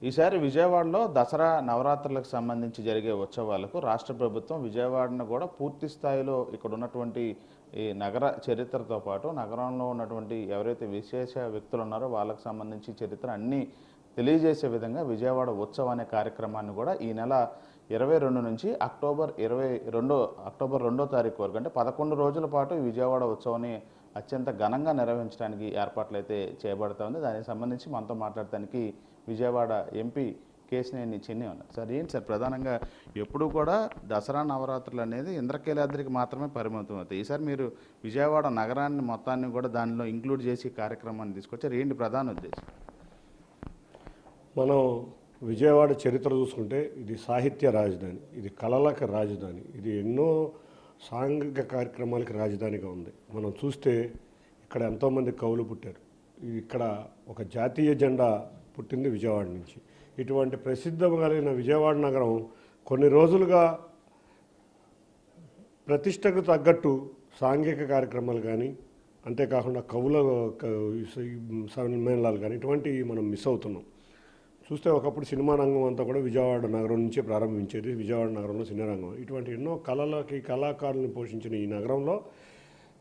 ఈసారి విజయవాడలో దసరా నవరాత్రులకు సంబంధించి జరిగే ఉత్సవాలకు రాష్ట్ర ప్రభుత్వం విజయవాడను కూడా పూర్తి స్థాయిలో ఇక్కడ ఉన్నటువంటి ఈ నగర చరిత్రతో పాటు నగరంలో ఉన్నటువంటి ఎవరైతే విశేష వ్యక్తులు ఉన్నారో వాళ్ళకు సంబంధించి చరిత్ర అన్నీ తెలియజేసే విధంగా విజయవాడ ఉత్సవం అనే కార్యక్రమాన్ని కూడా ఈ నెల 22 నుంచి అక్టోబర్ 2 తారీఖు వరకు అంటే 11 రోజుల పాటు ఈ విజయవాడ ఉత్సవాన్ని అత్యంత ఘనంగా నిర్వహించడానికి ఏర్పాట్లు అయితే చేయబడతా ఉంది. దానికి సంబంధించి మనతో మాట్లాడటానికి విజయవాడ ఎంపీ కేశినేని చిన్ని ఉన్నారు. సార్ ఏంటి సార్, ప్రధానంగా ఎప్పుడు కూడా దసరా నవరాత్రులు అనేది ఇంద్రకీలాద్రికి మాత్రమే పరిమితం అవుతాయి. ఈసారి మీరు విజయవాడ నగరాన్ని మొత్తాన్ని కూడా దానిలో ఇంక్లూడ్ చేసి కార్యక్రమాన్ని తీసుకొచ్చారు. ఏంటి ప్రధాన ఉద్దేశం? మనం విజయవాడ చరిత్ర చూసుకుంటే ఇది సాహిత్య రాజధాని, ఇది కళలకు రాజధాని, ఇది ఎన్నో సాంఘిక కార్యక్రమాలకి రాజధానిగా ఉంది. మనం చూస్తే ఇక్కడ ఎంతోమంది కవులు పుట్టారు. ఇక్కడ ఒక జాతీయ జెండా పుట్టింది విజయవాడ నుంచి. ఇటువంటి ప్రసిద్ధం కలిగిన విజయవాడ నగరం కొన్ని రోజులుగా ప్రతిష్టకు తగ్గట్టు సాంఘిక కార్యక్రమాలు కానీ, అంతేకాకుండా కవుల సమ్మేళనాలు కానీ ఇటువంటివి మనం మిస్ అవుతున్నాం. చూస్తే ఒకప్పుడు సినిమా రంగం అంతా కూడా విజయవాడ నగరం నుంచే ప్రారంభించేది. విజయవాడ నగరంలో సినిమా రంగం ఇటువంటి ఎన్నో కళాకారులను పోషించిన ఈ నగరంలో,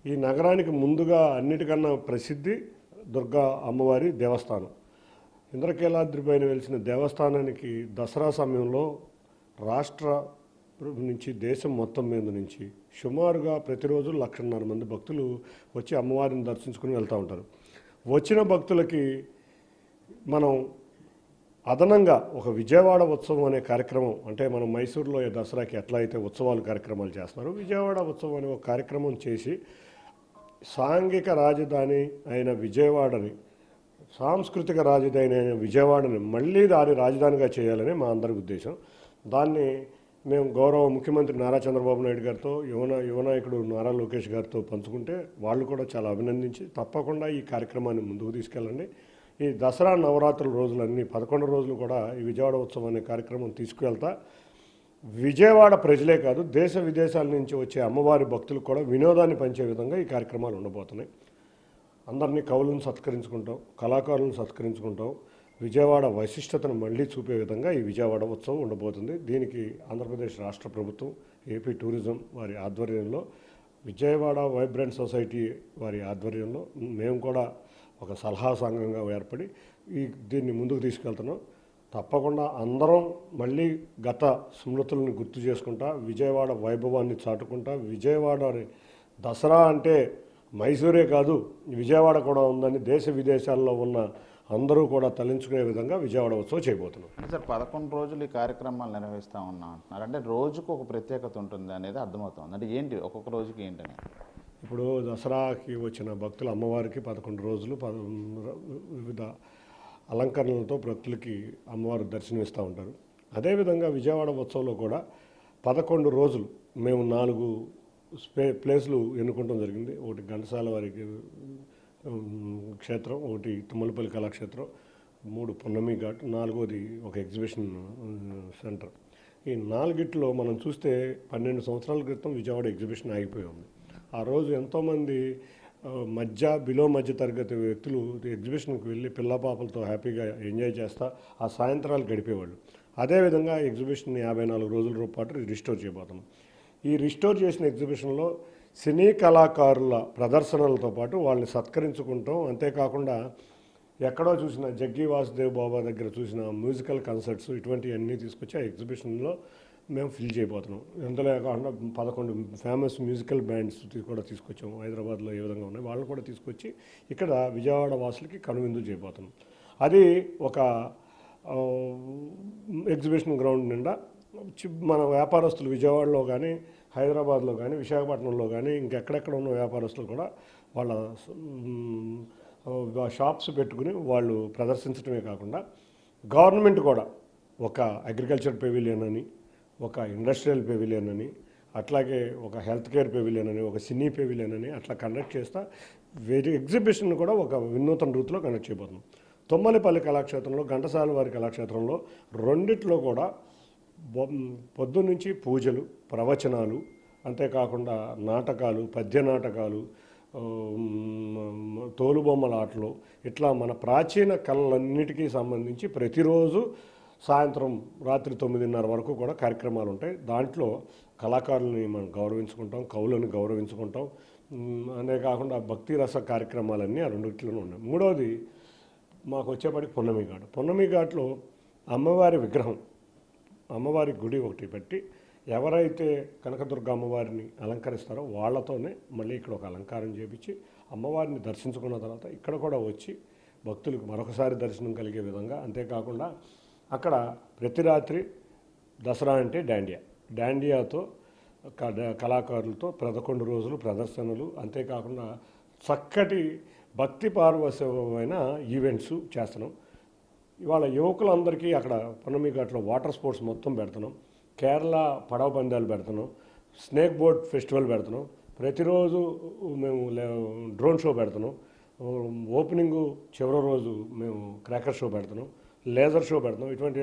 ఈ నగరానికి ముందుగా అన్నిటికన్నా ప్రసిద్ధి దుర్గా అమ్మవారి దేవస్థానం. ఇంద్రకీలాద్రి పైన వెలిసిన దేవస్థానానికి దసరా సమయంలో రాష్ట్ర నుంచి దేశం మొత్తం మీద నుంచి సుమారుగా ప్రతిరోజు 1,50,000 మంది భక్తులు వచ్చి అమ్మవారిని దర్శించుకుని వెళ్తూ ఉంటారు. వచ్చిన భక్తులకి మనం అదనంగా ఒక విజయవాడ ఉత్సవం అనే కార్యక్రమం, అంటే మనం మైసూరులో దసరాకి ఎట్లా అయితే కార్యక్రమాలు చేస్తున్నారు, విజయవాడ ఉత్సవం అనే ఒక కార్యక్రమం చేసి సాంఘిక రాజధాని అయిన విజయవాడని, సాంస్కృతిక రాజధాని అయిన విజయవాడని మళ్ళీ దాని రాజధానిగా చేయాలని మా అందరి ఉద్దేశం. దాన్ని మేము గౌరవ ముఖ్యమంత్రి నారా చంద్రబాబు నాయుడు గారితో, యువనాయకుడు నారా లోకేష్ గారితో పంచుకుంటే వాళ్ళు కూడా చాలా అభినందించి తప్పకుండా ఈ కార్యక్రమాన్ని ముందుకు తీసుకెళ్ళండి, ఈ దసరా నవరాత్రుల రోజులన్నీ 11 రోజులు కూడా ఈ విజయవాడ ఉత్సవం అనే కార్యక్రమం తీసుకువెళ్తా విజయవాడ ప్రజలే కాదు దేశ విదేశాల నుంచి వచ్చే అమ్మవారి భక్తులకు కూడా వినోదాన్ని పంచే విధంగా ఈ కార్యక్రమాలు ఉండబోతున్నాయి. అందరినీ కవులను సత్కరించుకుంటాం, కళాకారులను సత్కరించుకుంటాం, విజయవాడ వైశిష్టతను మళ్ళీ చూపే విధంగా ఈ విజయవాడ ఉత్సవం ఉండబోతుంది. దీనికి ఆంధ్రప్రదేశ్ రాష్ట్ర ప్రభుత్వం, ఏపీ టూరిజం వారి ఆధ్వర్యంలో, విజయవాడ వైబ్రెంట్ సొసైటీ వారి ఆధ్వర్యంలో మేము కూడా ఒక సలహా సంఘంగా ఏర్పడి దీన్ని ముందుకు తీసుకెళ్తున్నాం. తప్పకుండా అందరం మళ్ళీ గత స్మృతులను గుర్తు చేసుకుంటా, విజయవాడ వైభవాన్ని చాటుకుంటా, విజయవాడ దసరా అంటే మైసూరే కాదు విజయవాడ కూడా ఉందని దేశ విదేశాల్లో ఉన్న అందరూ కూడా తలంచుకునే విధంగా విజయవాడ ఉత్సవం చేయబోతున్నాం. సార్ 11 రోజులు ఈ కార్యక్రమాలు నిర్వహిస్తూ ఉన్నాం అంటున్నారు, అంటే రోజుకు ఒక ప్రత్యేకత ఉంటుంది అనేది అర్థమవుతుంది. అంటే ఏంటి ఒక్కొక్క రోజుకి ఏంటని? ఇప్పుడు దసరాకి వచ్చిన భక్తులు అమ్మవారికి 11 రోజులు వివిధ అలంకరణలతో భక్తులకి అమ్మవారు దర్శనమిస్తూ ఉంటారు. అదేవిధంగా విజయవాడ ఉత్సవంలో కూడా 11 రోజులు మేము 4 ప్లేసులు ఎన్నుకోవడం జరిగింది. ఒకటి ఘంటసాల వారికి క్షేత్రం, ఒకటి తుమ్మలపల్లి కళాక్షేత్రం, 3 పున్నమి ఘాట్, 4వది ఒక ఎగ్జిబిషన్ సెంటర్. ఈ 4గిట్లో మనం చూస్తే 12 సంవత్సరాల క్రితం విజయవాడ ఎగ్జిబిషన్ ఆగిపోయి ఉంది. ఆ రోజు ఎంతోమంది బిలో మధ్య తరగతి వ్యక్తులు ఎగ్జిబిషన్కి వెళ్ళి పిల్లపాపలతో హ్యాపీగా ఎంజాయ్ చేస్తా ఆ సాయంత్రాలు గడిపేవాళ్ళు. అదేవిధంగా ఎగ్జిబిషన్ 54 రోజుల పాటు రిస్టోర్ చేయబోతున్నాం. ఈ రిస్టోర్ చేసిన ఎగ్జిబిషన్లో సినీ కళాకారుల ప్రదర్శనలతో పాటు వాళ్ళని సత్కరించుకుంటాం. అంతేకాకుండా ఎక్కడో చూసిన జగ్గి వాసుదేవ్ బాబా దగ్గర చూసిన మ్యూజికల్ కన్సర్ట్స్ ఇటువంటివన్నీ తీసుకొచ్చి ఆ ఎగ్జిబిషన్లో మేము ఫిల్ చేయబోతున్నాం. ఎంతలో కాకుండా 11 ఫేమస్ మ్యూజికల్ బ్యాండ్స్ కూడా తీసుకొచ్చాము. హైదరాబాద్లో ఏ విధంగా ఉన్నాయి వాళ్ళు కూడా తీసుకొచ్చి ఇక్కడ విజయవాడ వాసులకి కనువిందు చేయబోతున్నాం. అది ఒక ఎగ్జిబిషన్ గ్రౌండ్ నిండా మన వ్యాపారస్తులు విజయవాడలో కానీ, హైదరాబాద్లో కానీ, విశాఖపట్నంలో కానీ ఇంకెక్కడెక్కడ ఉన్న వ్యాపారస్తులు కూడా వాళ్ళ షాప్స్ పెట్టుకుని వాళ్ళు ప్రదర్శించడమే కాకుండా గవర్నమెంట్ కూడా ఒక అగ్రికల్చర్ పెవిలియన్ అని, ఒక ఇండస్ట్రియల్ పెవిలియన్ అని, అట్లాగే ఒక హెల్త్ కేర్ పెవిలియన్ అని, ఒక సినీ పెవిలియన్ అని అట్లా కండక్ట్ చేస్తా ఎగ్జిబిషన్ కూడా ఒక వినూతన రీతిలో కండక్ట్ చేయబోతున్నాం. తుమ్మలపల్లి కళాక్షేత్రంలో, ఘంటసాల వారి కళాక్షేత్రంలో రెండిట్లో కూడా పొద్దున్నుంచి పూజలు, ప్రవచనాలు, అంతేకాకుండా నాటకాలు, పద్య నాటకాలు, తోలుబొమ్మల ఆటలు, ఇట్లా మన ప్రాచీన కళలన్నిటికీ సంబంధించి ప్రతిరోజు సాయంత్రం రాత్రి 9:30 వరకు కూడా కార్యక్రమాలు ఉంటాయి. దాంట్లో కళాకారులని మనం గౌరవించుకుంటాం, కవులను గౌరవించుకుంటాం. అనే కాకుండా భక్తి రస కార్యక్రమాలన్నీ ఆ రెండిట్లోనూ ఉన్నాయి. మూడవది మాకు వచ్చేప్పటికి పున్నమి ఘాట్. పున్నమి ఘాట్లో అమ్మవారి విగ్రహం, అమ్మవారి గుడి ఒకటి పెట్టి ఎవరైతే కనకదుర్గ అమ్మవారిని అలంకరిస్తారో వాళ్ళతోనే మళ్ళీ ఇక్కడ ఒక అలంకారం చేపించి అమ్మవారిని దర్శించుకున్న తర్వాత ఇక్కడ కూడా వచ్చి భక్తులకు మరొకసారి దర్శనం కలిగే విధంగా. అంతేకాకుండా అక్కడ ప్రతి రాత్రి దసరా అంటే డాండియాతో కళాకారులతో 11 రోజులు ప్రదర్శనలు, అంతేకాకుండా చక్కటి భక్తి పార్వశమైన ఈవెంట్స్ చేస్తున్నాం. ఇవాళ యువకులందరికీ అక్కడ పున్నమి ఘాట్లో వాటర్ స్పోర్ట్స్ మొత్తం పెడుతున్నాం. కేరళ పడవ పందాలు పెడుతున్నాం, స్నేక్ బోట్ ఫెస్టివల్ పెడుతున్నాం, ప్రతిరోజు మేము డ్రోన్ షో పెడుతున్నాం, ఓపెనింగ్ చివరి రోజు మేము క్రాకర్ షో పెడుతున్నాం, లేజర్ షో పెడుతున్నాం. ఇటువంటి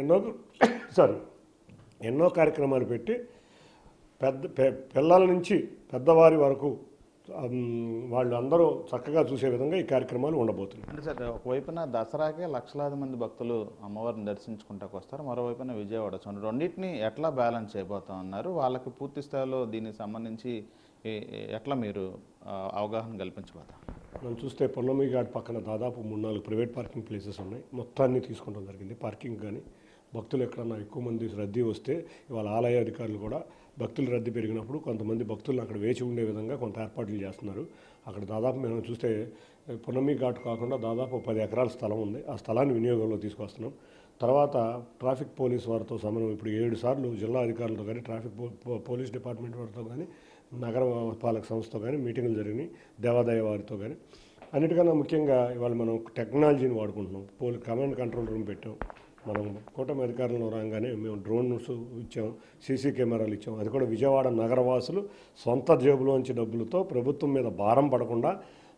ఎన్నో కార్యక్రమాలు పెట్టి పిల్లల నుంచి పెద్దవారి వరకు వాళ్ళు అందరూ చక్కగా చూసే విధంగా ఈ కార్యక్రమాలు ఉండబోతున్నాయి. అంటే సార్, ఒకవైపున దసరాకే లక్షలాది మంది భక్తులు అమ్మవారిని దర్శించుకుంటాకు వస్తారు, మరోవైపున విజయవాడ. సో రెండింటిని ఎట్లా బ్యాలెన్స్ చేయబోతా ఉన్నారు? వాళ్ళకి పూర్తి స్థాయిలో దీనికి సంబంధించి ఎట్లా మీరు అవగాహన కల్పించబోతారు? మనం చూస్తే పున్నమి ఘాట్ పక్కన దాదాపు 3-4 ప్రైవేట్ పార్కింగ్ ప్లేసెస్ ఉన్నాయి. మొత్తాన్ని తీసుకోవడం జరిగింది. పార్కింగ్ కానీ భక్తులు ఎక్కడన్నా ఎక్కువ మంది రద్దీ వస్తే ఇవాళ ఆలయ అధికారులు కూడా భక్తుల రద్దీ పెరిగినప్పుడు కొంతమంది భక్తులను అక్కడ వేచి ఉండే విధంగా కొంత ఏర్పాట్లు చేస్తున్నారు. అక్కడ దాదాపు మనం చూస్తే పున్నమి ఘాట్ కాకుండా దాదాపు 10 ఎకరాల స్థలం ఉంది. ఆ స్థలాన్ని వినియోగంలో తీసుకొస్తున్నాం. తర్వాత ట్రాఫిక్ పోలీస్ వారితో సమన్వయం ఇప్పుడు 7 సార్లు జిల్లా అధికారులతో కానీ ట్రాఫిక్ పోలీస్ డిపార్ట్మెంట్ వారితో కానీ నగర పాలక సంస్థతో కానీ మీటింగులు జరిగినాయి, దేవాదాయ వారితో కానీ. అన్నిటికన్నా ముఖ్యంగా ఇవాళ మనం టెక్నాలజీని వాడుకుంటున్నాం. కమాండ్ కంట్రోల్ రూమ్ పెట్టాం. మనం కూటమి అధికారంలో రాగానే మేము డ్రోన్స్ ఇచ్చాం, సీసీ కెమెరాలు ఇచ్చాం. అది కూడా విజయవాడ నగరవాసులు సొంత జేబులోంచి డబ్బులతో ప్రభుత్వం మీద భారం పడకుండా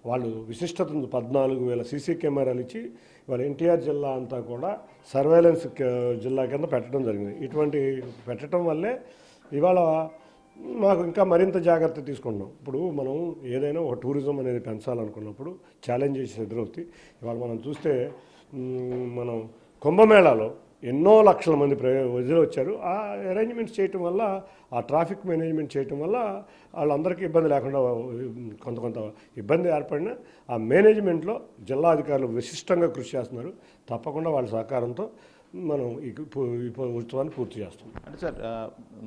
వాళ్ళు విశిష్టతను 14,000 సీసీ కెమెరాలు ఇచ్చి ఇవాళ ఎన్టీఆర్ జిల్లా అంతా కూడా సర్వేలెన్స్ జిల్లా కింద పెట్టడం జరిగింది. ఇటువంటి పెట్టడం వల్లే ఇవాళ మాకు ఇంకా మరింత జాగ్రత్త తీసుకుంటున్నాం. ఇప్పుడు మనం ఏదైనా ఒక టూరిజం అనేది పెంచాలనుకున్నప్పుడు ఛాలెంజెస్ ఎదురవుతాయి. ఇవాళ మనం చూస్తే మనం కుంభమేళాలో ఎన్నో లక్షల మంది ప్రజలు వచ్చారు. ఆ అరేంజ్మెంట్స్ చేయటం వల్ల, ఆ ట్రాఫిక్ మేనేజ్మెంట్ చేయటం వల్ల వాళ్ళందరికీ ఇబ్బంది లేకుండా కొంత ఇబ్బంది ఏర్పడినా ఆ మేనేజ్మెంట్లో జిల్లా అధికారులు విశిష్టంగా కృషి చేస్తున్నారు. తప్పకుండా వాళ్ళ సహకారంతో మనం ఈ ఉత్సవాన్ని పూర్తి చేస్తాం. అంటే సార్,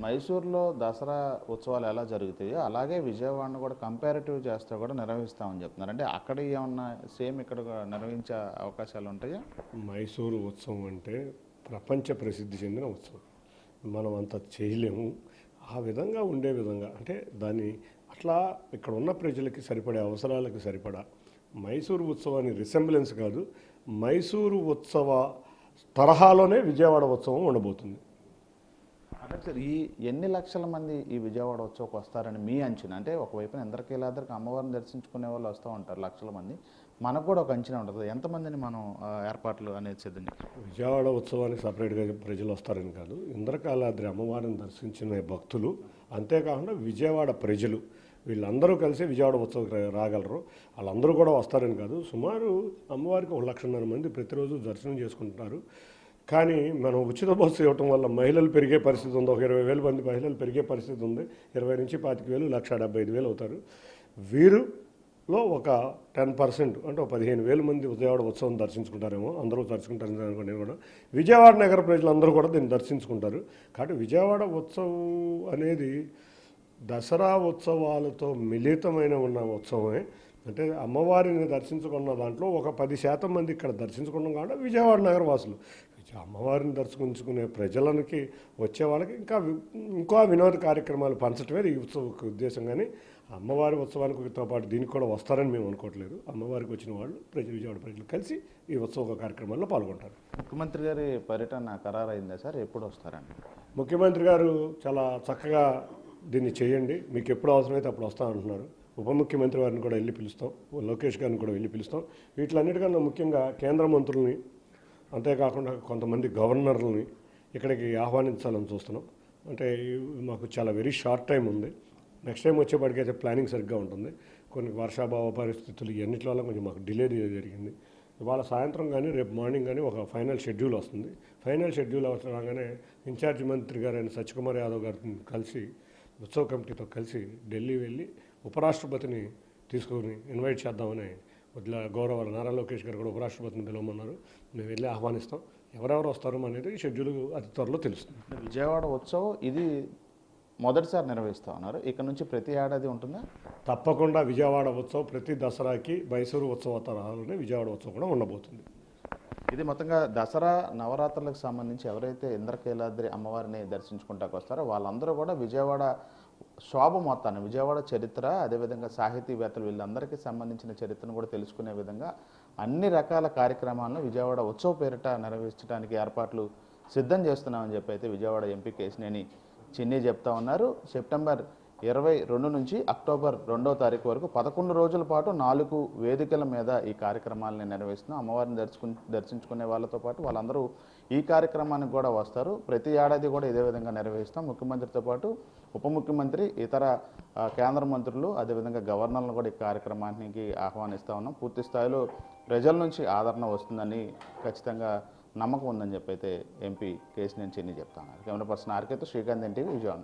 మైసూర్లో దసరా ఉత్సవాలు ఎలా జరుగుతాయో అలాగే విజయవాడను కూడా కంపారిటివ్ చేస్తే కూడా నిర్వహిస్తామని చెప్తున్నారు. అంటే అక్కడ ఏమన్నా సేమ్ ఇక్కడ నిర్వహించే అవకాశాలు ఉంటాయా? మైసూరు ఉత్సవం అంటే ప్రపంచ ప్రసిద్ధి చెందిన ఉత్సవం. మనం అంత చేయలేము. ఆ విధంగా ఉండే విధంగా అంటే దాన్ని అట్లా ఇక్కడ ఉన్న ప్రజలకి సరిపడే అవసరాలకి సరిపడా మైసూరు ఉత్సవాన్ని రిసెంబ్లెన్స్ కాదు, మైసూరు ఉత్సవ తరహాలోనే విజయవాడ ఉత్సవం ఉండబోతుంది. అంటే సార్, ఈ ఎన్ని లక్షల మంది ఈ విజయవాడ ఉత్సవకు వస్తారని మీ అంచనా? అంటే ఒకవైపున ఇంద్రకీలాద్రికి అమ్మవారిని దర్శించుకునే వాళ్ళు వస్తూ ఉంటారు లక్షల మంది, మనకు కూడా ఒక అంచనా ఉంటుంది. ఎంతమందిని మనం ఏర్పాట్లు అనేది సిద్ధం చేస్తాం? విజయవాడ ఉత్సవానికి సపరేట్గా ప్రజలు వస్తారని కాదు, ఇంద్రకీలాద్రి అమ్మవారిని దర్శించిన భక్తులు, అంతేకాకుండా విజయవాడ ప్రజలు వీళ్ళందరూ కలిసి విజయవాడ ఉత్సవం రాగలరు. వాళ్ళందరూ కూడా వస్తారని కాదు, సుమారు అమ్మవారికి 1,50,000 మంది ప్రతిరోజు దర్శనం చేసుకుంటున్నారు. కానీ మనం ఉచిత బస్సు ఇవ్వటం వల్ల మహిళలు పెరిగే పరిస్థితి ఉంది. ఒక 20,000 మంది మహిళలు పెరిగే పరిస్థితి ఉంది. 20,000 నుంచి 25,000, 1,75,000 అవుతారు. వీరులో ఒక 10% అంటే ఒక 15,000 మంది విజయవాడ ఉత్సవం దర్శించుకుంటారేమో. అందరూ దర్శించుకుంటారు అనుకోండి కూడా. విజయవాడ నగర ప్రజలందరూ కూడా దీన్ని దర్శించుకుంటారు. కాబట్టి విజయవాడ ఉత్సవం అనేది దసరా ఉత్సవాలతో మిళితమైన ఉన్న ఉత్సవమే. అంటే అమ్మవారిని దర్శించుకున్న దాంట్లో ఒక 10% మంది ఇక్కడ దర్శించుకున్నాం కాబట్టి విజయవాడ నగరవాసులు. అమ్మవారిని దర్శించుకునే ప్రజలకి వచ్చే వాళ్ళకి ఇంకా వినోద కార్యక్రమాలు పంచడమే ఈ ఉత్సవ ఉద్దేశం. కానీ అమ్మవారి ఉత్సవానికితో పాటు దీనికి కూడా వస్తారని మేము అనుకోవట్లేదు. అమ్మవారికి వచ్చిన వాళ్ళు విజయవాడ ప్రజలు కలిసి ఈ ఉత్సవ కార్యక్రమాల్లో పాల్గొంటారు. ముఖ్యమంత్రి గారి పర్యటన ఖరారైందా సార్? ఎప్పుడు వస్తారండి? ముఖ్యమంత్రి గారు చాలా చక్కగా దీన్ని చేయండి, మీకు ఎప్పుడు అవసరమైతే అప్పుడు వస్తా అంటున్నారు. ఉప ముఖ్యమంత్రి వారిని కూడా వెళ్ళి పిలుస్తాం, లోకేష్ గారిని కూడా వెళ్ళి పిలుస్తాం. వీటిలన్నిటికన్నా ముఖ్యంగా కేంద్ర మంత్రుల్ని, అంతేకాకుండా కొంతమంది గవర్నర్లని ఇక్కడికి ఆహ్వానించాలని చూస్తున్నాం. అంటే మాకు చాలా వెరీ షార్ట్ టైం ఉంది. నెక్స్ట్ టైం వచ్చేప్పటికైతే ప్లానింగ్ సరిగ్గా ఉంటుంది. కొన్ని వర్షాభావ పరిస్థితులు ఇవన్నిటి వల్ల కొంచెం మాకు డిలే జరిగింది. ఇవాళ సాయంత్రం కానీ రేపు మార్నింగ్ కానీ ఒక ఫైనల్ షెడ్యూల్ వస్తుంది. ఫైనల్ షెడ్యూల్ రాగానే ఇన్ఛార్జ్ మంత్రి గారైన సత్యకుమార్ యాదవ్ గారిని కలిసి ఉత్సవ కమిటీతో కలిసి ఢిల్లీ వెళ్ళి ఉపరాష్ట్రపతిని తీసుకొని ఇన్వైట్ చేద్దామని గౌరవ నారా లోకేష్ గారు కూడా ఉపరాష్ట్రపతిని పిలవమన్నారు. మేము వెళ్ళి ఆహ్వానిస్తాం. ఎవరెవరు వస్తారు అనేది షెడ్యూల్ అతి త్వరలో తెలుస్తుంది. విజయవాడ ఉత్సవం ఇది మొదటిసారి నిర్వహిస్తూ ఉన్నారు. ఇక్కడ నుంచి ప్రతి ఏడాది ఉంటుందా? తప్పకుండా విజయవాడ ఉత్సవం ప్రతి దసరాకి మైసూరు ఉత్సవాలనే విజయవాడ ఉత్సవం కూడా ఉండబోతుంది. ఇది మొత్తంగా దసరా నవరాత్రులకు సంబంధించి ఎవరైతే ఇంద్రకీలాద్రి అమ్మవారిని దర్శించుకుంటాకు వస్తారో వాళ్ళందరూ కూడా విజయవాడ శోభ మొత్తాన్ని, విజయవాడ చరిత్ర, అదేవిధంగా సాహితీవేత్తలు వీళ్ళందరికీ సంబంధించిన చరిత్రను కూడా తెలుసుకునే విధంగా అన్ని రకాల కార్యక్రమాలను విజయవాడ ఉత్సవ పేరిట నిర్వహించడానికి ఏర్పాట్లు సిద్ధం చేస్తున్నామని చెప్పి అయితే విజయవాడ ఎంపీ కేశినేని చిన్ని చెప్తా ఉన్నారు. సెప్టెంబర్ 22 నుంచి అక్టోబర్ 2వ తారీఖు వరకు 11 రోజుల పాటు 4 వేదికల మీద ఈ కార్యక్రమాలను నిర్వహిస్తున్నాం. అమ్మవారిని దర్శించుకునే వాళ్ళతో పాటు వాళ్ళందరూ ఈ కార్యక్రమానికి కూడా వస్తారు. ప్రతి ఏడాది కూడా ఇదే విధంగా నిర్వహిస్తాం. ముఖ్యమంత్రితో పాటు ఉప ముఖ్యమంత్రి, ఇతర కేంద్ర మంత్రులు, అదేవిధంగా గవర్నర్లను కూడా ఈ కార్యక్రమానికి ఆహ్వానిస్తూ ఉన్నాం. పూర్తి స్థాయిలో ప్రజల నుంచి ఆదరణ వస్తుందని ఖచ్చితంగా నమ్మకం ఉందని చెప్పి అయితే ఎంపీ కేశినేని చిన్ని చెప్తా ఉన్నారు. కెమెరా పర్సన్ ఆర్కేతో శ్రీకాంత్ ఎన్టీవీ విజయవాడ.